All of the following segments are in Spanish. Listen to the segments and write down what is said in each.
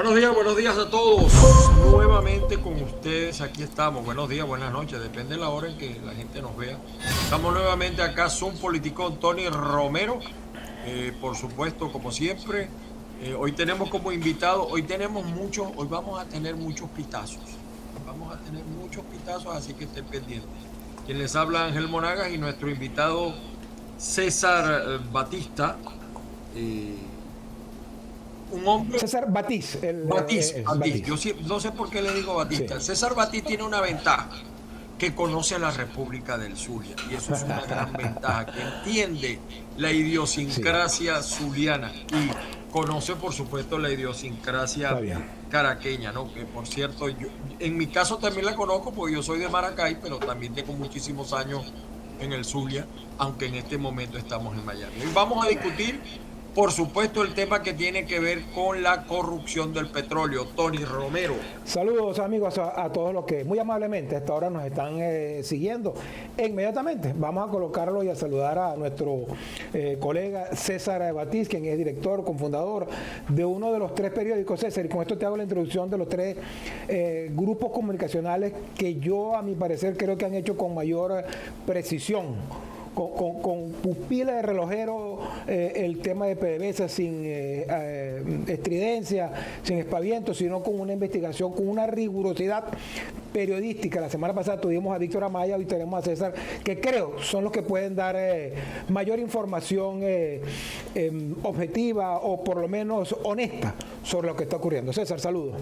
Buenos días a todos. Nuevamente con ustedes, aquí estamos. Buenos días, buenas noches, depende de la hora en que la gente nos vea. Estamos nuevamente acá, Zoom Politicón, Tony Romero. Por supuesto, como siempre, hoy tenemos como invitado, hoy vamos a tener muchos pitazos. Vamos a tener muchos pitazos, así que estén pendientes. Quien les habla, Ángel Monagas, y nuestro invitado César Batista. Un hombre. César Batiz. Batiz. Yo no sé por qué le digo Batista. Sí. César Batiz tiene una ventaja, que conoce a la República del Zulia. Y eso es una gran ventaja, que entiende la idiosincrasia zuliana y conoce, por supuesto, la idiosincrasia caraqueña, ¿no? Que, por cierto, yo, en mi caso también la conozco porque yo soy de Maracay, pero también tengo muchísimos años en el Zulia, aunque en este momento estamos en Miami. Hoy vamos a discutir, por supuesto, el tema que tiene que ver con la corrupción del petróleo. Tony Romero. Saludos, amigos, a todos los que muy amablemente a esta hora nos están siguiendo. Inmediatamente vamos a colocarlo y a saludar a nuestro colega César Batiz, quien es director, cofundador de uno de los 3 periódicos. César, y con esto te hago la introducción de los 3 grupos comunicacionales que yo, a mi parecer, creo que han hecho con mayor precisión, con pupila de relojero, el tema de PDVSA sin estridencia, sin espaviento, sino con una investigación, con una rigurosidad periodística. La semana pasada tuvimos a Víctor Amaya, hoy tenemos a César, que creo son los que pueden dar mayor información objetiva o por lo menos honesta sobre lo que está ocurriendo. César, saludos.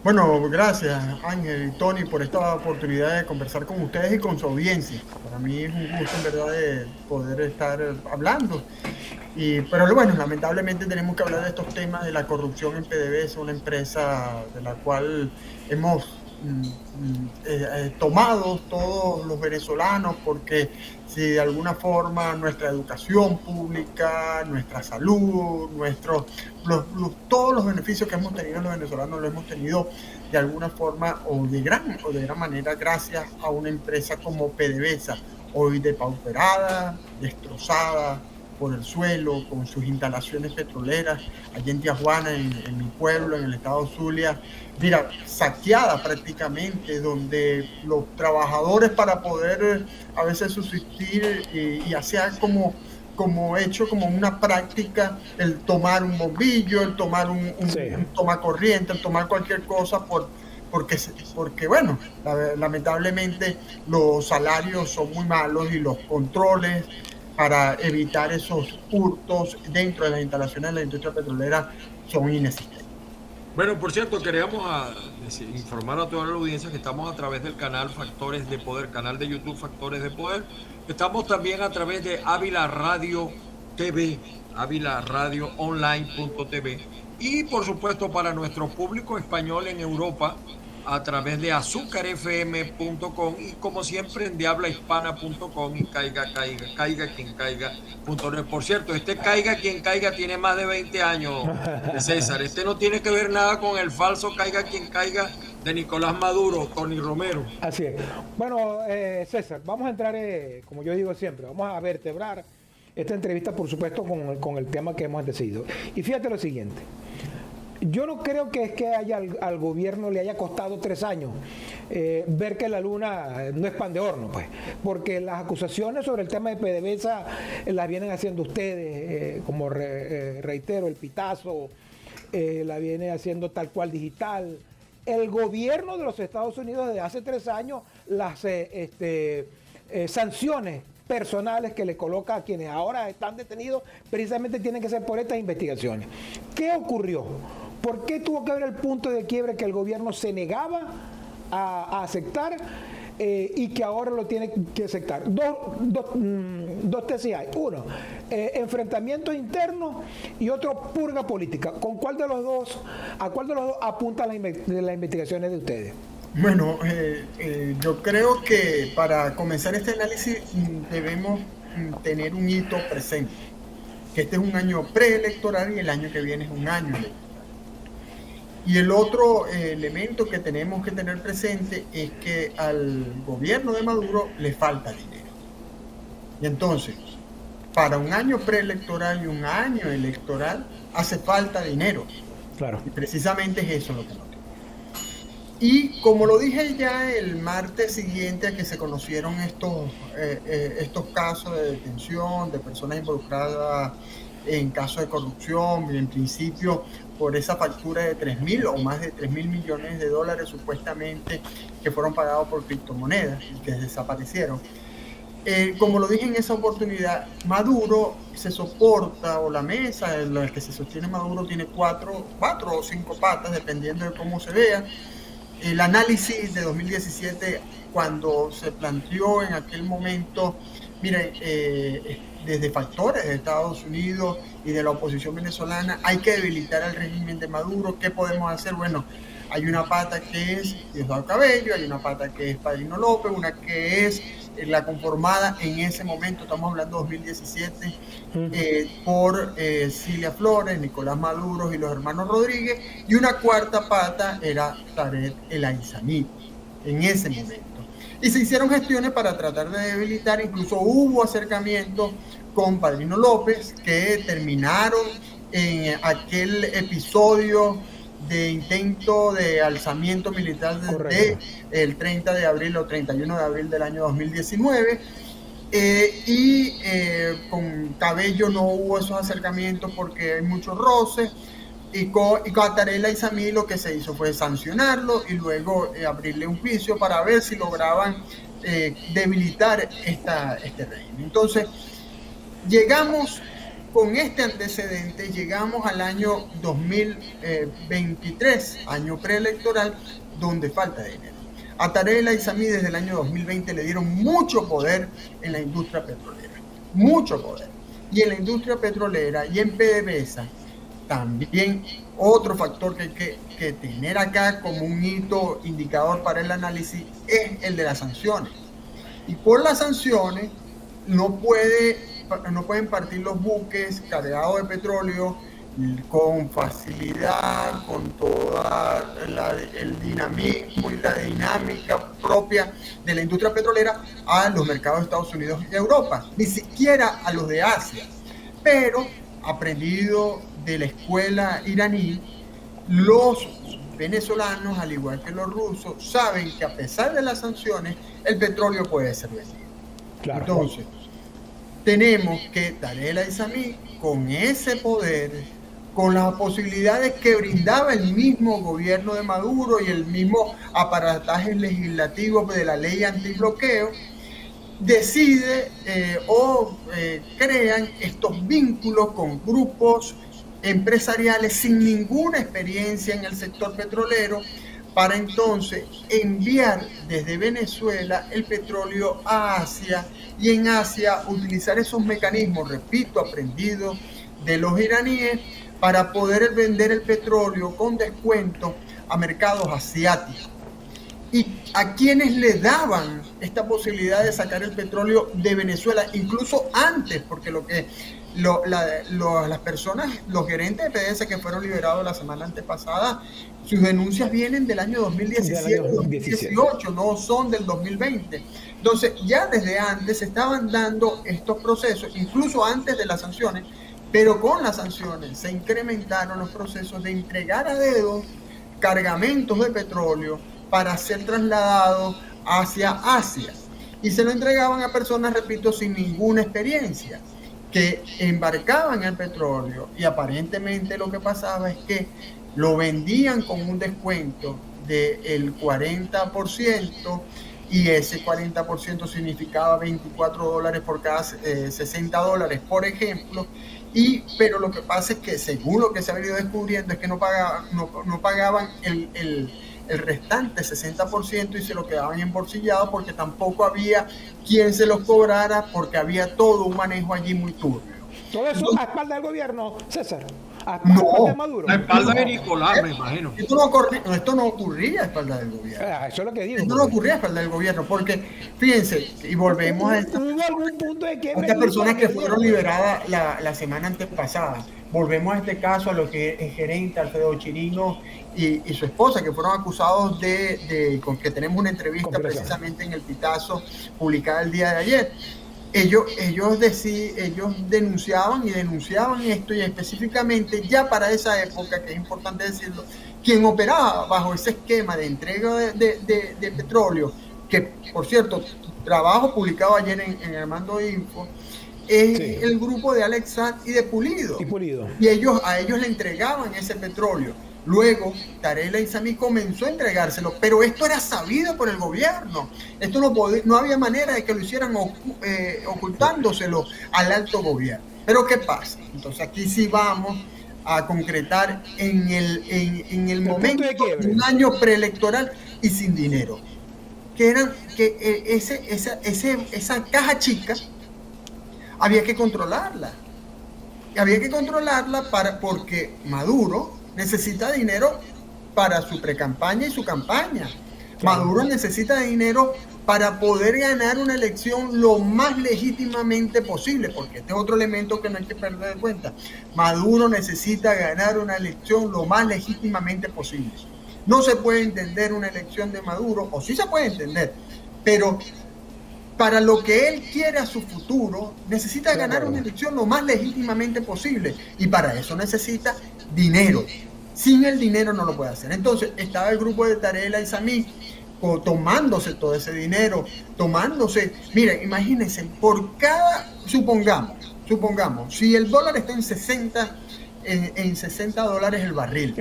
Bueno, gracias Ángel y Tony por esta oportunidad de conversar con ustedes y con su audiencia. Para mí es un gusto en verdad de poder estar hablando. Pero bueno, lamentablemente tenemos que hablar de estos temas de la corrupción en PDVSA, una empresa de la cual hemos tomado todos los venezolanos, porque si de alguna forma nuestra educación pública, nuestra salud, todos los beneficios que hemos tenido los venezolanos los hemos tenido de alguna forma o de gran manera gracias a una empresa como PDVSA, hoy depauperada, destrozada por el suelo, con sus instalaciones petroleras, allí en Tijuana, en mi pueblo, en el estado Zulia, mira, saqueada prácticamente, donde los trabajadores para poder a veces subsistir y hacer como hecho como una práctica el tomar un bombillo, el tomar un tomacorriente, el tomar cualquier cosa porque bueno, lamentablemente los salarios son muy malos y los controles para evitar esos hurtos dentro de las instalaciones de la industria petrolera son inexistentes. Bueno, por cierto, queríamos informar a toda la audiencia que estamos a través del canal Factores de Poder, canal de YouTube Factores de Poder. Estamos también a través de Ávila Radio TV, avilaradioonline.tv, y por supuesto para nuestro público español en Europa a través de azúcarfm.com y como siempre en diablahispana.com y caiga quien caiga.net. Por cierto, caiga quien caiga tiene más de 20 años, César. No tiene que ver nada con el falso caiga quien caiga de Nicolás Maduro, Tony Romero. Así es. Bueno, César, vamos a entrar, como yo digo siempre, vamos a vertebrar esta entrevista, por supuesto, con el tema que hemos decidido. Y fíjate lo siguiente. Yo no creo que es que al gobierno le haya costado 3 años ver que la luna no es pan de horno, pues, porque las acusaciones sobre el tema de PDVSA las vienen haciendo ustedes, como reitero, el pitazo, la viene haciendo Tal Cual Digital. El gobierno de los Estados Unidos desde hace 3 años las sanciones personales que le coloca a quienes ahora están detenidos precisamente tienen que ser por estas investigaciones. ¿Qué ocurrió? ¿Por qué tuvo que haber el punto de quiebre que el gobierno se negaba a aceptar y que ahora lo tiene que aceptar? Dos tesis hay. Uno, enfrentamientos internos, y otro, purga política. ¿A cuál de los dos apuntan las investigaciones de ustedes? Bueno, yo creo que para comenzar este análisis debemos tener un hito presente, que este es un año preelectoral y el año que viene es un año electoral. Y el otro elemento que tenemos que tener presente es que al gobierno de Maduro le falta dinero. Y entonces, para un año preelectoral y un año electoral hace falta dinero. Claro. Y precisamente es eso lo que no tiene. Y como lo dije ya el martes siguiente a que se conocieron estos casos de detención de personas involucradas en casos de corrupción, y en principio por esa factura de 3.000 o más de 3.000 millones de dólares supuestamente que fueron pagados por criptomonedas y que desaparecieron. Como lo dije en esa oportunidad, Maduro se soporta, o la mesa en la que se sostiene Maduro tiene cuatro o cinco patas, dependiendo de cómo se vea. El análisis de 2017, cuando se planteó en aquel momento, miren, desde factores de Estados Unidos y de la oposición venezolana, hay que debilitar el régimen de Maduro. ¿Qué podemos hacer? Bueno, hay una pata que es Diosdado Cabello, hay una pata que es Padrino López, una que es la conformada en ese momento, estamos hablando de 2017, por Cilia Flores, Nicolás Maduro y los hermanos Rodríguez, y una cuarta pata era Tarek El Aissami en ese momento. Y se hicieron gestiones para tratar de debilitar, incluso hubo acercamientos con Padrino López que terminaron en aquel episodio de intento de alzamiento militar del 30 de abril o 31 de abril del año 2019. Con Cabello no hubo esos acercamientos porque hay muchos roces. Y con Tarek El Aissami lo que se hizo fue sancionarlo y luego abrirle un juicio para ver si lograban debilitar este régimen. Entonces, llegamos con este antecedente, llegamos al año 2023, año preelectoral, donde falta dinero. A Tarek El Aissami desde el año 2020 le dieron mucho poder en la industria petrolera, mucho poder. Y en la industria petrolera y en PDVSA, también otro factor que hay que tener acá como un hito indicador para el análisis es el de las sanciones. Y por las sanciones no pueden partir los buques cargados de petróleo con facilidad, con toda el dinamismo y la dinámica propia de la industria petrolera a los mercados de Estados Unidos y Europa, ni siquiera a los de Asia. Pero, aprendido de la escuela iraní, los venezolanos, al igual que los rusos, saben que a pesar de las sanciones, el petróleo puede ser vendido. Claro. Entonces, tenemos que Tarek El Aissami, con ese poder, con las posibilidades que brindaba el mismo gobierno de Maduro y el mismo aparataje legislativo de la ley antibloqueo, decide crean estos vínculos con grupos empresariales sin ninguna experiencia en el sector petrolero para entonces enviar desde Venezuela el petróleo a Asia y en Asia utilizar esos mecanismos, repito, aprendidos de los iraníes para poder vender el petróleo con descuento a mercados asiáticos. Y a quienes le daban esta posibilidad de sacar el petróleo de Venezuela, incluso antes, porque las personas, los gerentes de PDVSA que fueron liberados la semana antepasada, sus denuncias vienen del año 2017-2018, no son del 2020. Entonces, ya desde antes se estaban dando estos procesos, incluso antes de las sanciones, pero con las sanciones se incrementaron los procesos de entregar a dedo cargamentos de petróleo para ser trasladados hacia Asia. Y se lo entregaban a personas, repito, sin ninguna experiencia, que embarcaban el petróleo y aparentemente lo que pasaba es que lo vendían con un descuento del 40% y ese 40% significaba $24 por cada $60, por ejemplo. Pero lo que pasa es que según lo que se ha venido descubriendo es que no pagaban el restante 60% y se lo quedaban embolsillados porque tampoco había quien se los cobrara porque había todo un manejo allí muy turbio. Todo eso a espalda del gobierno, César. A espalda de Maduro. A espalda de Nicolás, me imagino. Esto no ocurría a espalda del gobierno. Eso es lo que digo. Esto no ocurría a espalda del gobierno porque, fíjense, y volvemos a algún punto de que estas personas que fueron liberadas la semana antepasada. Volvemos a este caso a lo que es gerente Alfredo Chirino y su esposa, que fueron acusados con que tenemos una entrevista precisamente en el Pitazo publicada el día de ayer. ellos denunciaban esto, y específicamente ya para esa época, que es importante decirlo, quien operaba bajo ese esquema de entrega de petróleo, que por cierto, trabajo publicado ayer en Armando Info, es el grupo de Alex Saad y de Pulido. Y a ellos le entregaban ese petróleo. Luego, Tarek El Aissami comenzó a entregárselo, pero esto era sabido por el gobierno. Esto no había manera de que lo hicieran ocultándoselo al alto gobierno. Pero ¿qué pasa? Entonces aquí sí vamos a concretar en el momento de un año preelectoral y sin dinero. Esa caja chica había que controlarla. Porque Maduro necesita dinero para su precampaña y su campaña. Maduro necesita dinero para poder ganar una elección lo más legítimamente posible, porque este es otro elemento que no hay que perder de cuenta. Maduro necesita ganar una elección lo más legítimamente posible. No se puede entender una elección de Maduro, o sí se puede entender, pero para lo que él quiere a su futuro, necesita ganar una elección lo más legítimamente posible, y para eso necesita dinero. Sin el dinero no lo puede hacer. Entonces estaba el grupo de Tarek El Aissami tomándose todo ese dinero, miren, imagínense, por cada, supongamos, si el dólar está en 60 $60 el barril.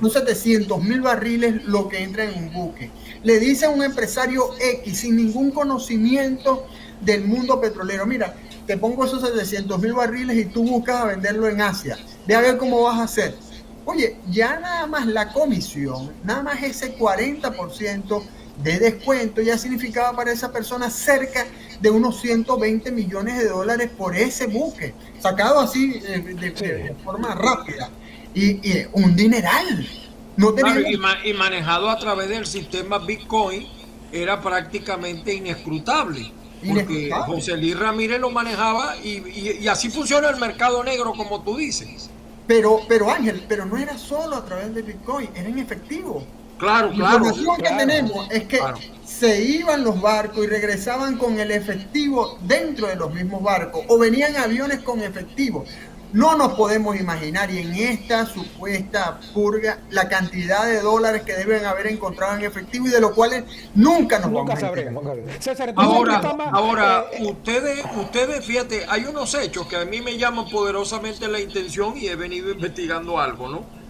Son 700,000 barriles lo que entra en un buque. Le dice a un empresario X sin ningún conocimiento del mundo petrolero: mira, te pongo esos 700,000 barriles y tú buscas a venderlo en Asia. Ve a ver cómo vas a hacer. Oye, ya nada más la comisión, nada más ese 40% de descuento ya significaba para esa persona cerca de unos 120 millones de dólares por ese buque, sacado así de forma rápida, y un dineral. No tenía... y manejado a través del sistema Bitcoin era prácticamente inescrutable, porque José Luis Ramírez lo manejaba y así funciona el mercado negro, como tú dices. Pero Ángel, no era solo a través de Bitcoin, era en efectivo. Claro. La información que tenemos es que se iban los barcos y regresaban con el efectivo dentro de los mismos barcos, o venían aviones con efectivo. No nos podemos imaginar, y en esta supuesta purga, la cantidad de dólares que deben haber encontrado en efectivo, y de los cuales nunca sabremos. César, ahora ustedes, fíjate, hay unos hechos que a mí me llaman poderosamente la atención y he venido investigando algo, ¿no?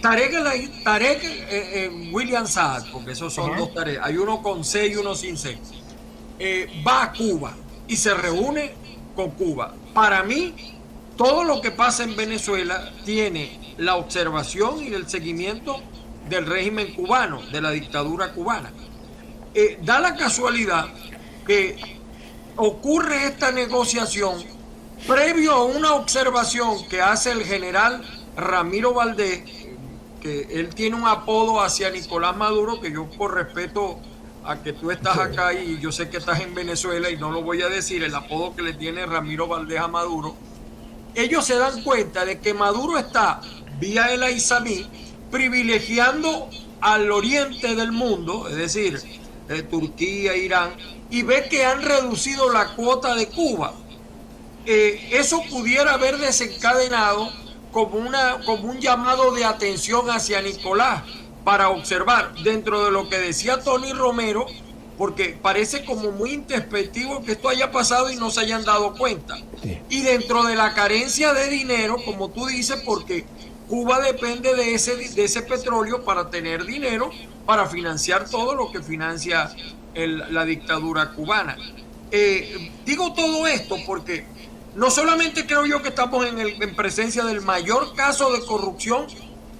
Tarek William Saad, porque esos son dos Tarek, hay uno con C y uno sin C, va a Cuba y se reúne con Cuba. Para mí, todo lo que pasa en Venezuela tiene la observación y el seguimiento del régimen cubano, de la dictadura cubana. Da la casualidad que ocurre esta negociación previo a una observación que hace el general Ramiro Valdés, que él tiene un apodo hacia Nicolás Maduro, que yo, por respeto a que tú estás acá y yo sé que estás en Venezuela y no lo voy a decir, el apodo que le tiene Ramiro Valdés a Maduro, ellos se dan cuenta de que Maduro está, vía el Aissami, privilegiando al oriente del mundo, es decir, Turquía, Irán, y ve que han reducido la cuota de Cuba. Eso pudiera haber desencadenado como un llamado de atención hacia Nicolás para observar dentro de lo que decía Tony Romero, porque parece como muy introspectivo que esto haya pasado y no se hayan dado cuenta. Y dentro de la carencia de dinero, como tú dices, porque Cuba depende de ese petróleo para tener dinero para financiar todo lo que financia la dictadura cubana. Digo todo esto porque no solamente creo yo que estamos en presencia del mayor caso de corrupción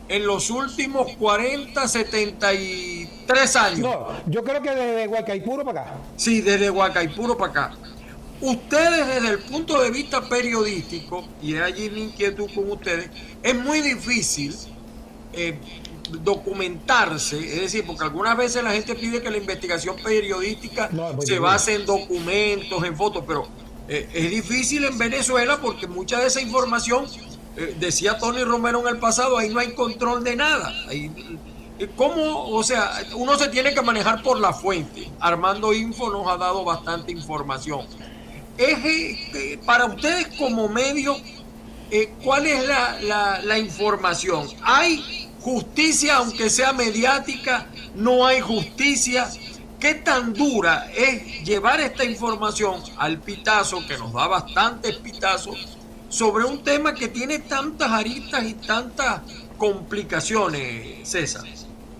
en los últimos 40, 73 años. No, yo creo que desde Huacaipuro para acá. Sí, desde Huacaipuro para acá. Ustedes, desde el punto de vista periodístico, y es allí mi inquietud con ustedes, es muy difícil documentarse, es decir, porque algunas veces la gente pide que la investigación periodística se base en documentos, en fotos, pero es difícil en Venezuela porque mucha de esa información, decía Tony Romero en el pasado, ahí no hay control de nada. ¿Cómo? O sea, uno se tiene que manejar por la fuente. Armando Info nos ha dado bastante información. para ustedes como medio, ¿cuál es la información? ¿Hay justicia, aunque sea mediática? ¿No hay justicia? ¿Qué tan dura es llevar esta información al pitazo, que nos da bastantes pitazos, sobre un tema que tiene tantas aristas y tantas complicaciones, César?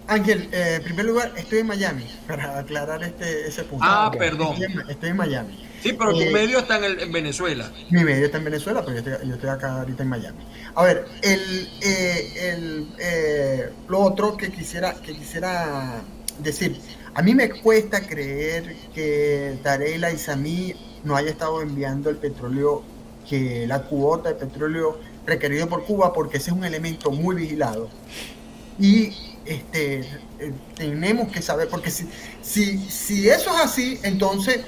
Ángel, en primer lugar, estoy en Miami, para aclarar ese punto. Perdón. Estoy en Miami. Sí, pero tu medio está en Venezuela. Mi medio está en Venezuela, pero yo estoy acá ahorita en Miami. A ver, lo otro que quisiera decir, a mí me cuesta creer que Tarek El Aissami no haya estado enviando el petróleo, que la cuota de petróleo requerido por Cuba, porque ese es un elemento muy vigilado. Y tenemos que saber, porque si eso es así, entonces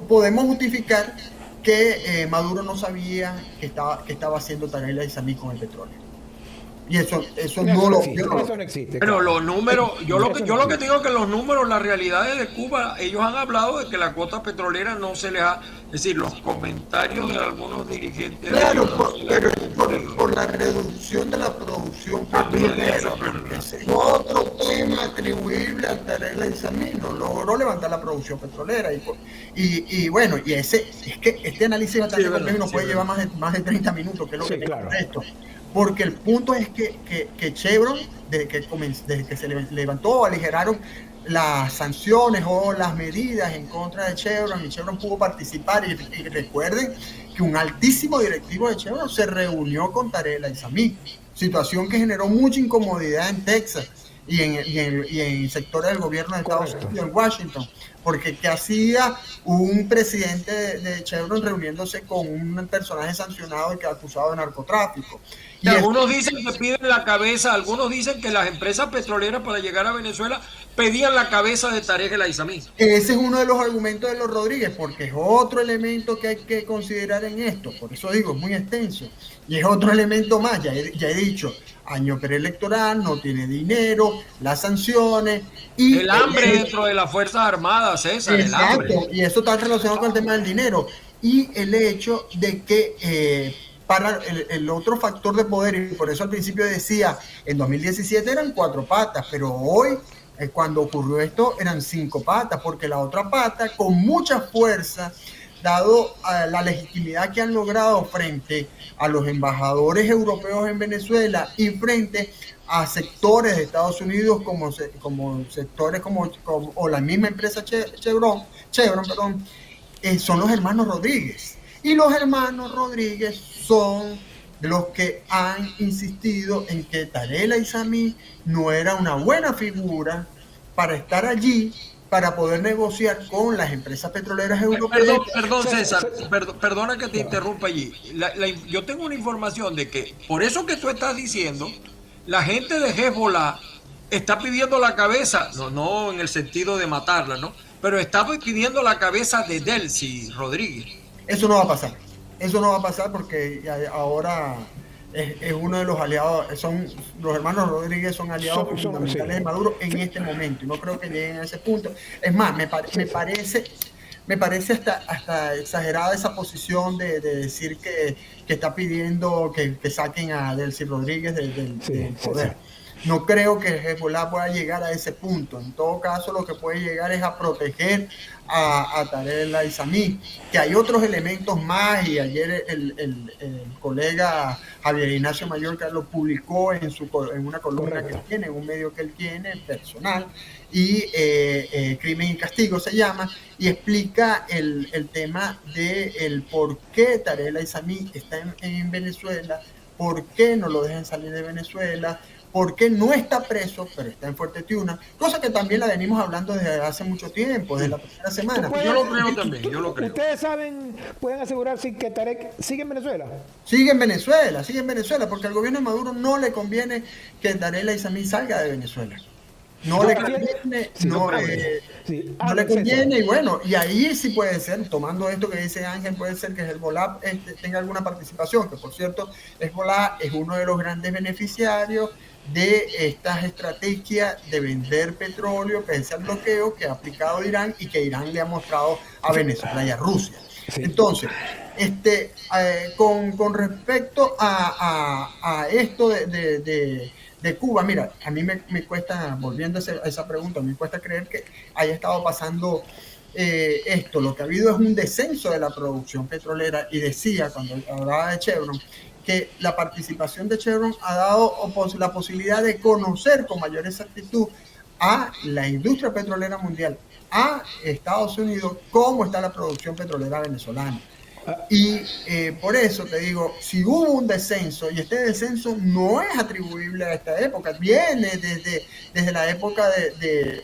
podemos justificar que Maduro no sabía que estaba haciendo Tarek El Aissami con el petróleo. Y eso no existe. Pero los números, yo lo que digo es que los números, las realidades de Cuba, ellos han hablado de que la cuota petrolera no se les ha, es decir, los comentarios de algunos dirigentes. Claro, pero por la reducción de la producción petrolera, ese es otro tema atribuible a Tarek El Aissami, no logró levantar la producción petrolera y bueno, y es que este análisis bastante complejo nos puede llevar más de 30 minutos, que es lo que tengo esto. Porque el punto es que Chevron, desde que se levantó, aligeraron las sanciones o las medidas en contra de Chevron, y Chevron pudo participar. Y recuerden que un altísimo directivo de Chevron se reunió con Tarek El Aissami, situación que generó mucha incomodidad en Texas y en sectores del gobierno de Estados Unidos, en Washington. Porque ¿qué hacía un presidente de Chevron reuniéndose con un personaje sancionado y que acusado de narcotráfico? Y algunos dicen que piden la cabeza, algunos dicen que las empresas petroleras para llegar a Venezuela pedían la cabeza de Tarek El Aissami. Ese es uno de los argumentos de los Rodríguez, porque es otro elemento que hay que considerar en esto. Por eso digo, es muy extenso. Y es otro elemento más, ya he dicho, año preelectoral, no tiene dinero, las sanciones y el hambre dentro de las Fuerzas Armadas, César. Exacto, el hambre. Y eso está relacionado con el tema del dinero y el hecho de que para el otro factor de poder, y por eso al principio decía, en 2017 eran 4 patas, pero hoy, cuando ocurrió esto, eran 5 patas, porque la otra pata, con mucha fuerza, dado la legitimidad que han logrado frente a los embajadores europeos en Venezuela y frente a sectores de Estados Unidos como sectores o la misma empresa Chevron, son los hermanos Rodríguez. Y los hermanos Rodríguez son los que han insistido en que Tarek El Aissami no era una buena figura para estar allí, para poder negociar con las empresas petroleras europeas. Perdón, César, perdona que te interrumpa allí. Yo tengo una información de que, por eso que tú estás diciendo, la gente de Hezbollah está pidiendo la cabeza, no en el sentido de matarla, ¿no? Pero está pidiendo la cabeza de Delcy Rodríguez. Eso no va a pasar porque ahora es uno de los aliados, los hermanos Rodríguez son aliados fundamentales de Maduro en este momento, y no creo que lleguen a ese punto. Es más, me parece hasta exagerada esa posición de decir que está pidiendo que saquen a Delcy Rodríguez del poder. No creo que Hezbollah pueda llegar a ese punto. En todo caso, lo que puede llegar es a proteger a Tarek El Aissami, que hay otros elementos más, y ayer el colega Javier Ignacio Mallorca lo publicó en una columna que tiene, en un medio que él tiene personal, y Crimen y Castigo se llama, y explica el tema del por qué Tarek El Aissami está en Venezuela, por qué no lo dejan salir de Venezuela, porque no está preso, pero está en Fuerte Tiuna, cosa que también la venimos hablando desde hace mucho tiempo, desde la primera semana. Yo lo creo también, yo lo creo. ¿Ustedes pueden asegurarse que Tarek sigue en Venezuela? Sigue en Venezuela, porque al gobierno de Maduro no le conviene que Tarek El Aissami salga de Venezuela. No le conviene, y bueno, y ahí sí puede ser, tomando esto que dice Ángel, puede ser que Hezbollah tenga alguna participación, que por cierto, Hezbollah es uno de los grandes beneficiarios de estas estrategias de vender petróleo, pese al bloqueo que ha aplicado Irán y que Irán le ha mostrado a Venezuela y a Rusia. Sí. Entonces, con respecto a esto de Cuba, mira, a mí me cuesta, volviendo a esa pregunta, me cuesta creer que haya estado pasando esto. Lo que ha habido es un descenso de la producción petrolera, y decía, cuando hablaba de Chevron, que la participación de Chevron ha dado la posibilidad de conocer con mayor exactitud a la industria petrolera mundial, a Estados Unidos, cómo está la producción petrolera venezolana. Y por eso te digo, si hubo un descenso, y este descenso no es atribuible a esta época, viene desde la época de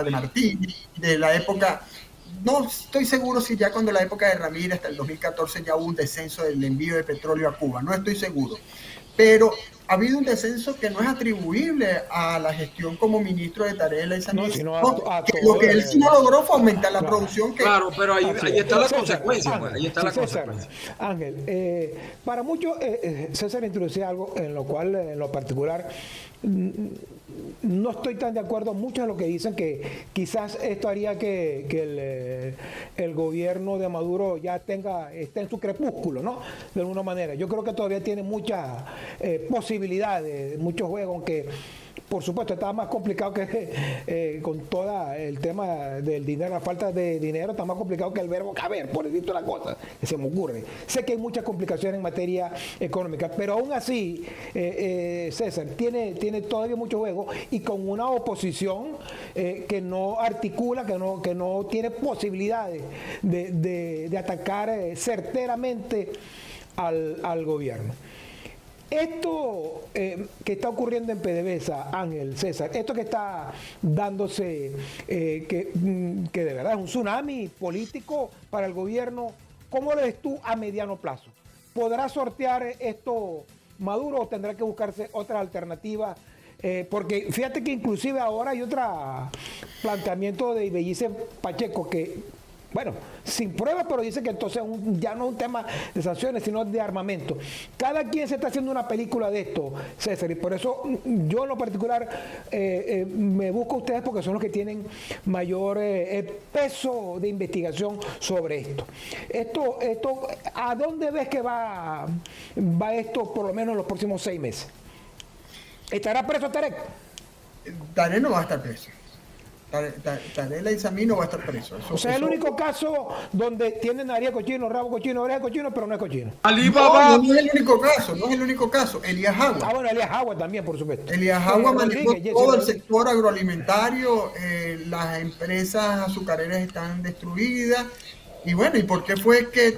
Martí, de la época, no estoy seguro si ya cuando la época de Ramírez hasta el 2014 ya hubo un descenso del envío de petróleo a Cuba, no estoy seguro, pero ha habido un descenso que no es atribuible a la gestión como ministro de Tareas y Aizamí, lo que él sí no logró fue aumentar la producción. Claro, pero ahí está la consecuencia. Ahí está la consecuencia. Ángel, para muchos, César introducía algo en lo cual, en lo particular, no estoy tan de acuerdo mucho en lo que dicen, que quizás esto haría que el gobierno de Maduro ya esté en su crepúsculo, ¿no? De alguna manera. Yo creo que todavía tiene muchas posibilidades, muchos juegos, aunque por supuesto está más complicado que con todo el tema del dinero, la falta de dinero, está más complicado que el verbo caber, por decirte una cosa que se me ocurre. Sé que hay muchas complicaciones en materia económica, pero aún así, César, tiene todavía mucho juego, y con una oposición que no articula, que no tiene posibilidades de atacar certeramente al gobierno. Esto que está ocurriendo en PDVSA, Ángel, César, esto que está dándose, que de verdad es un tsunami político para el gobierno, ¿cómo lo ves tú a mediano plazo? ¿Podrá sortear esto Maduro o tendrá que buscarse otras alternativas? Porque fíjate que inclusive ahora hay otro planteamiento de Ibellice Pacheco que, bueno, sin pruebas, pero dice que entonces ya no es un tema de sanciones, sino de armamento. Cada quien se está haciendo una película de esto, César, y por eso yo en lo particular me busco a ustedes, porque son los que tienen mayor peso de investigación sobre esto. Esto, ¿a dónde ves que va esto por lo menos en los próximos 6 meses? ¿Estará preso Tarek? Tarek no va a estar preso. Tareas y Aizamí no va a estar preso. O sea, es el único caso donde tiene nariz cochino, rabo cochino, oreja cochino, pero no es cochino. No es el único caso, Elías Agua. Bueno, Elías Agua también, por supuesto. Elías Agua manejó todo el sector agroalimentario, las empresas azucareras están destruidas. Y bueno, ¿y por qué fue que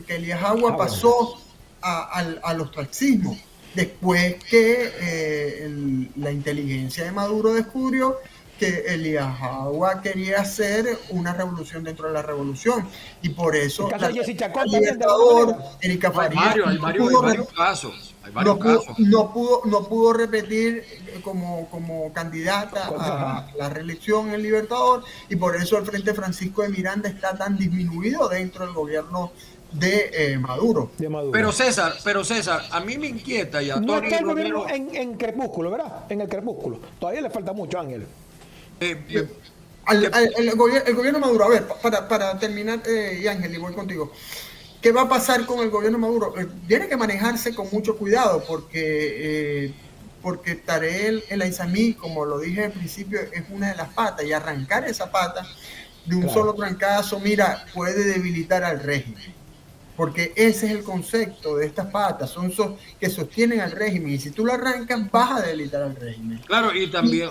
Elías Agua pasó al ostracismo? Después que la inteligencia de Maduro descubrió que Elías Agua quería hacer una revolución dentro de la revolución, y por eso Libertador, Erika Farías no pudo repetir como candidata a la reelección en el Libertador, y por eso el Frente Francisco de Miranda está tan disminuido dentro del gobierno de Maduro. Pero César, a mí me inquieta, y a no está el gobierno en crepúsculo, ¿verdad? En el crepúsculo. Todavía le falta mucho, Ángel. El gobierno Maduro, a ver, para terminar, y Ángel, y voy contigo. ¿Qué va a pasar con el gobierno Maduro? Tiene que manejarse con mucho cuidado, porque Tareas y Aizamí, como lo dije al principio, es una de las patas, y arrancar esa pata de un solo trancazo, mira, puede debilitar al régimen. Porque ese es el concepto de estas patas, son que sostienen al régimen, y si tú lo arrancas vas a debilitar al régimen. Claro, y también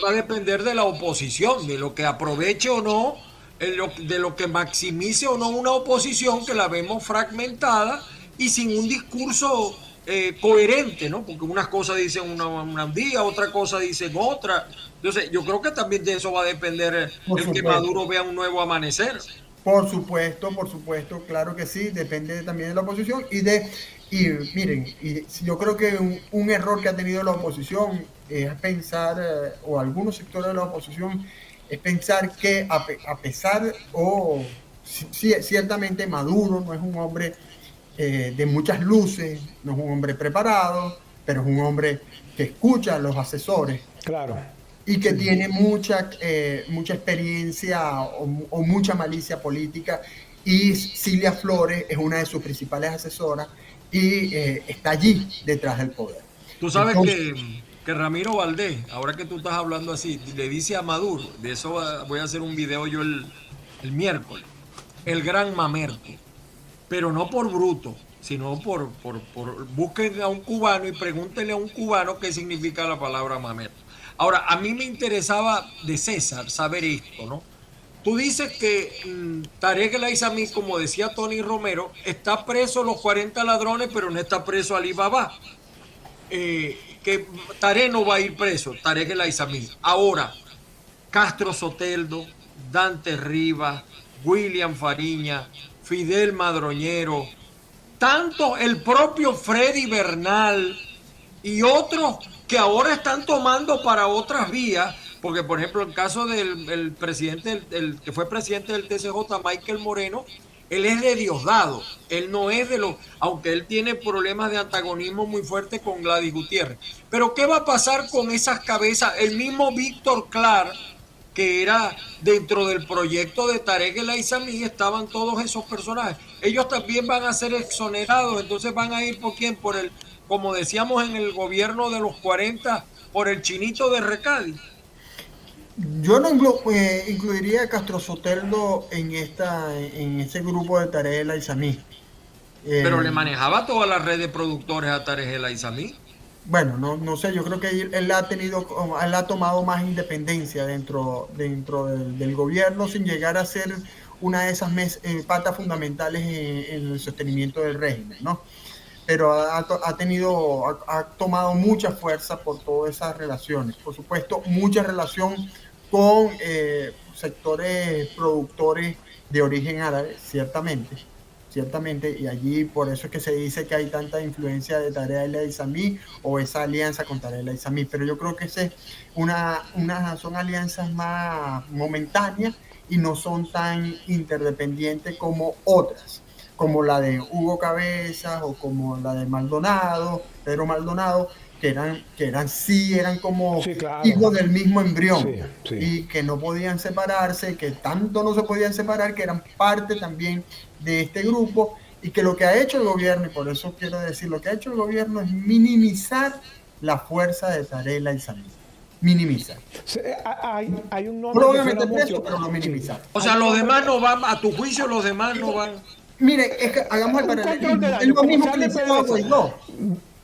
va a depender de la oposición, de lo que aproveche o no, de lo que maximice o no una oposición, que la vemos fragmentada y sin un discurso coherente, ¿no? Porque unas cosas dicen un día, otra cosa dicen otra. Entonces, yo creo que también de eso va a depender que Maduro vea un nuevo amanecer. Por supuesto, claro que sí, depende también de la oposición y miren, yo creo que un error que ha tenido la oposición es pensar, o algunos sectores de la oposición, es pensar que a pesar, ciertamente Maduro no es un hombre de muchas luces, no es un hombre preparado, pero es un hombre que escucha a los asesores. Claro. Y que tiene mucha experiencia o mucha malicia política. Y Cilia Flores es una de sus principales asesoras y está allí detrás del poder. Tú sabes que Ramiro Valdés, ahora que tú estás hablando así, le dice a Maduro, de eso voy a hacer un video yo el miércoles, el gran mamerto, pero no por bruto, sino por busquen a un cubano y pregúntenle a un cubano qué significa la palabra mamerto. Ahora, a mí me interesaba de César saber esto, ¿no? Tú dices que Tarek El Aissami, como decía Tony Romero, está preso los 40 ladrones, pero no está preso Ali Baba. Que Tarek no va a ir preso, Tarek El Aissami. Ahora, Castro Soteldo, Dante Rivas, William Fariña, Fidel Madroñero, tanto el propio Freddy Bernal y otros que ahora están tomando para otras vías, porque por ejemplo el caso del presidente, el que fue presidente del TCJ, Michael Moreno, él es de Diosdado, él no es de los, aunque él tiene problemas de antagonismo muy fuertes con Gladys Gutiérrez. Pero ¿qué va a pasar con esas cabezas? El mismo Víctor Clark, que era dentro del proyecto de Tarek El Aissami, estaban todos esos personajes. Ellos también van a ser exonerados, entonces van a ir por quién, por el, como decíamos en el gobierno de los 40, por el chinito de Recadi. Yo no incluiría a Castro Soteldo en ese grupo de Tarek El Aissami. Pero le manejaba toda la red de productores a Tarek El Aissami. Bueno, no sé, yo creo que él ha tomado más independencia dentro del gobierno sin llegar a ser una de esas patas fundamentales en el sostenimiento del régimen, ¿no? Pero ha tomado mucha fuerza por todas esas relaciones. Por supuesto, mucha relación con sectores productores de origen árabe, ciertamente, y allí por eso es que se dice que hay tanta influencia de Tarek El Aissami o esa alianza con Tarek El Aissami, pero yo creo que son alianzas más momentáneas y no son tan interdependientes como otras, como la de Hugo Cabezas o como la de Pedro Maldonado, que eran como claro, hijos del mismo embrión, sí. Y que no podían separarse, que tanto no se podían separar, que eran parte también de este grupo, y que lo que ha hecho el gobierno, y por eso quiero decir, lo que ha hecho el gobierno es minimizar la fuerza de Tarek El Aissami. Minimizar. Hay un nombre obviamente preso, pero lo minimizar. O sea, los demás no van, a tu juicio los demás no van. Mire, es que hagamos el paralelismo. Es lo mismo que le hicimos a Guaidó.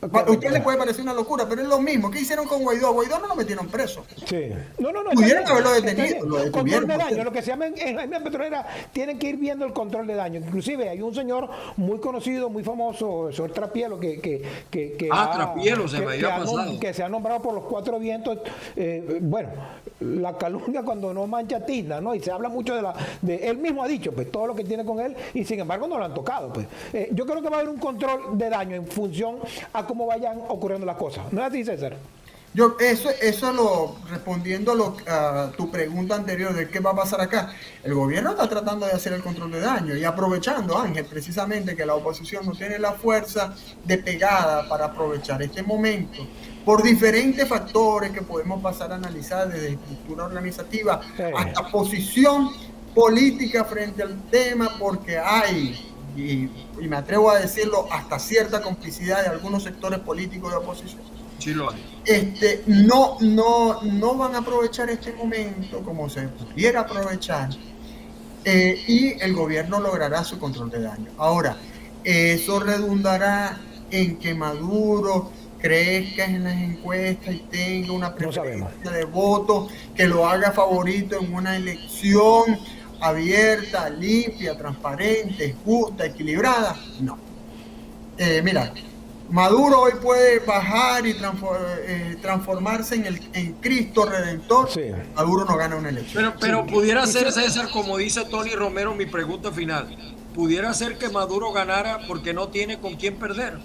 A usted le puede parecer una locura, pero es lo mismo. ¿Qué hicieron con Guaidó? A Guaidó no lo metieron preso. Sí. No. Pudieron haberlo detenido. Control de daño. Lo que se llama en la petrolera, tienen que ir viendo el control de daño. Inclusive hay un señor muy conocido, muy famoso, el señor Trapielo, Trapielo se me había pasado. Que se ha nombrado por los cuatro vientos. Bueno, la calumnia cuando no mancha tizna, ¿no? Y se habla mucho él mismo ha dicho, pues, todo lo que tiene con él, y sin embargo no lo han tocado, pues. Yo creo que va a haber un control de daño en función a cómo vayan ocurriendo las cosas. ¿No es así, César? Respondiendo a tu pregunta anterior de qué va a pasar acá, el gobierno está tratando de hacer el control de daño y aprovechando, Ángel, precisamente que la oposición no tiene la fuerza de pegada para aprovechar este momento por diferentes factores que podemos pasar a analizar, desde estructura organizativa hasta posición política frente al tema, porque hay, y me atrevo a decirlo, hasta cierta complicidad de algunos sectores políticos de oposición. Sí lo hay. No van a aprovechar este momento como se pudiera aprovechar, y el gobierno logrará su control de daño. Ahora, eso redundará en que Maduro crezca en las encuestas y tenga una preferencia de votos que lo haga favorito en una elección abierta, limpia, transparente, justa, equilibrada. No. Mira, Maduro hoy puede bajar y transformarse en Cristo Redentor. Sí. Maduro no gana una elección. Pero pudiera ser, César, como dice Tony Romero, mi pregunta final, pudiera ser que Maduro ganara porque no tiene con quién perder.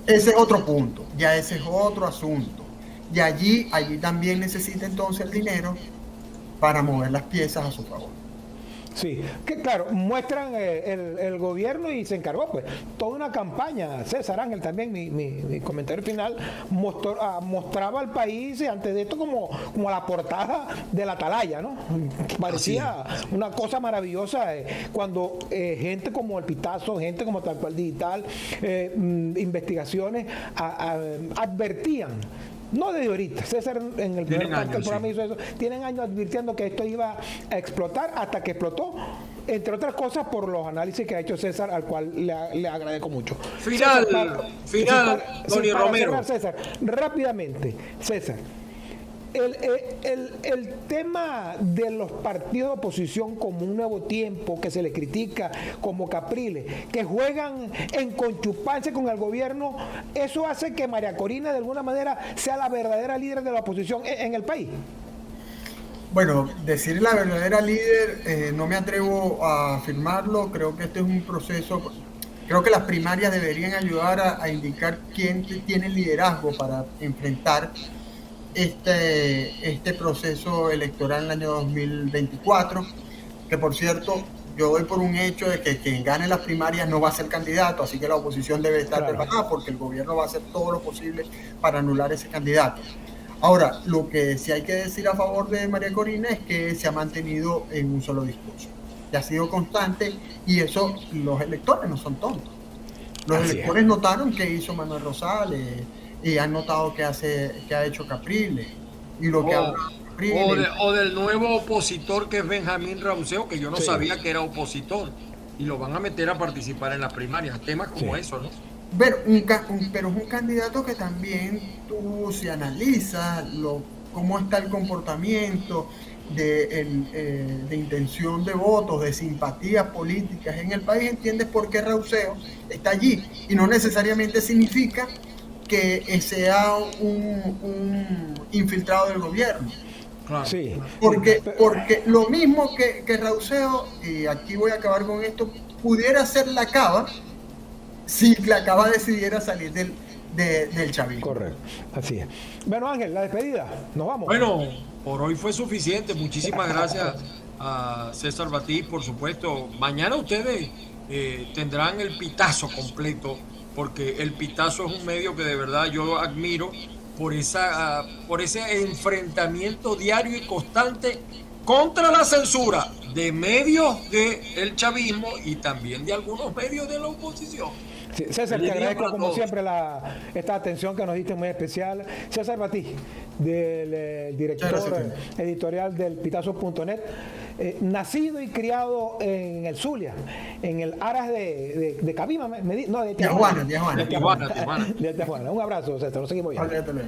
Ese es otro punto, ya ese es otro asunto. Y allí también necesita entonces el dinero para mover las piezas a su favor. Sí, que claro, muestran el gobierno y se encargó, pues, toda una campaña. César Ángel, también mi comentario final mostraba al país antes de esto como la portada de la atalaya, ¿no? Parecía una cosa maravillosa cuando gente como el Pitazo, gente como Tal Cual Digital, investigaciones advertían. No desde ahorita, César en el primer parte del programa hizo eso. Tienen años advirtiendo que esto iba a explotar hasta que explotó, entre otras cosas por los análisis que ha hecho César, al cual le agradezco mucho. Final, Tony Romero. Cerrar, César, rápidamente, César. El tema de los partidos de oposición como un Nuevo Tiempo, que se le critica como Capriles, que juegan en conchuparse con el gobierno, ¿eso hace que María Corina de alguna manera sea la verdadera líder de la oposición en el país? Bueno, decir la verdadera líder, no me atrevo a afirmarlo. Creo que este es un proceso. Creo que las primarias deberían ayudar a indicar quién tiene liderazgo para enfrentar este proceso electoral en el año 2024, que por cierto, yo doy por un hecho de que quien gane las primarias no va a ser candidato, así que la oposición debe estar preparada porque el gobierno va a hacer todo lo posible para anular ese candidato. Ahora, lo que sí hay que decir a favor de María Corina es que se ha mantenido en un solo discurso, que ha sido constante, y eso los electores no son tontos. Los electores notaron que hizo Manuel Rosales, y han notado que ha hecho Capriles y lo que Capriles. O del nuevo opositor que es Benjamín Rauseo, que yo no sabía que era opositor, y lo van a meter a participar en las primarias, temas como eso, ¿no? Pero es un candidato que también tú, si analizas cómo está el comportamiento de intención de votos, de simpatías políticas en el país, entiendes por qué Rauseo está allí, y no necesariamente significa que sea un infiltrado del gobierno. Claro. Sí. Porque lo mismo que Rauseo, y aquí voy a acabar con esto, pudiera ser la Cava si la Cava decidiera salir del chavismo. Correcto, así es. Bueno, Ángel, la despedida, nos vamos. Bueno, por hoy fue suficiente. Muchísimas gracias a César Batí, por supuesto. Mañana ustedes tendrán el pitazo completo, porque el Pitazo es un medio que de verdad yo admiro por ese enfrentamiento diario y constante contra la censura de medios del chavismo y también de algunos medios de la oposición. Sí, César, te agradezco como siempre esta atención que nos diste, muy especial. César Batí, del director editorial del Pitazo.net, nacido y criado en el Zulia, en el Aras de Cabima, de Tijuana. De Tijuana. Un abrazo, César, lo seguimos viendo.